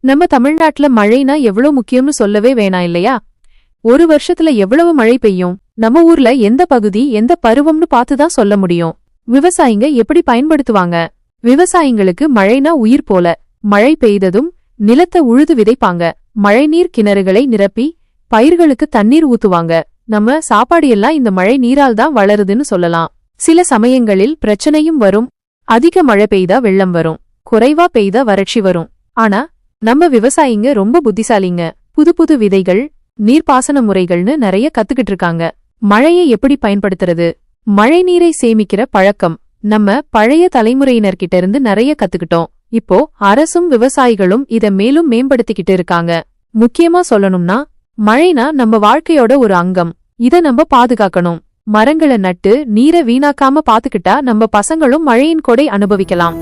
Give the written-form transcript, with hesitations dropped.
நம்ம தமிழ்நாட்டுல மழைனா எவ்வளவு முக்கியம்னு சொல்லவே வேணாம் இல்லையா? ஒரு வருஷத்துல எவ்வளவு மழை பெய்யும், நம்ம ஊர்ல எந்த பகுதி எந்த பருவம்னு பார்த்துதான் சொல்ல முடியும். விவசாயிங்க எப்படி பயன்படுத்துவாங்க? விவசாயிங்களுக்கு மழைனா உயிர் போல. மழை பெய்ததும் நிலத்தை உழுது விதைப்பாங்க. மழைநீர் கிணறுகளை நிரப்பி பயிர்களுக்கு தண்ணீர் ஊத்துவாங்க. நம்ம சாப்பாடு எல்லாம் இந்த மழை நீரால் தான் வளருதுன்னு சொல்லலாம். சில சமயங்களில் பிரச்சனையும் வரும். அதிக மழை பெய்தா வெள்ளம் வரும், குறைவா பெய்தா வறட்சி வரும். ஆனா நம்ம விவசாயிங்க ரொம்ப புத்திசாலிங்க. புது புது விதைகள், நீர்ப்பாசன முறைகள்னு நிறைய கத்துக்கிட்டு இருக்காங்க. மழையை எப்படி பயன்படுத்துறது, மழை நீரை சேமிக்கிற பழக்கம் நம்ம பழைய தலைமுறையினர்கிட்ட இருந்து நிறைய கத்துக்கிட்டோம். இப்போ அரசும் விவசாயிகளும் இத மேலும் மேம்படுத்திக்கிட்டு இருக்காங்க. முக்கியமா சொல்லணும்னா, மழைனா நம்ம வாழ்க்கையோட ஒரு அங்கம். இத நம்ம பாதுகாக்கணும். மரங்களை நட்டு நீரை வீணாக்காம பாத்துக்கிட்டா நம்ம பசங்களும் மழையின் கொடை அனுபவிக்கலாம்.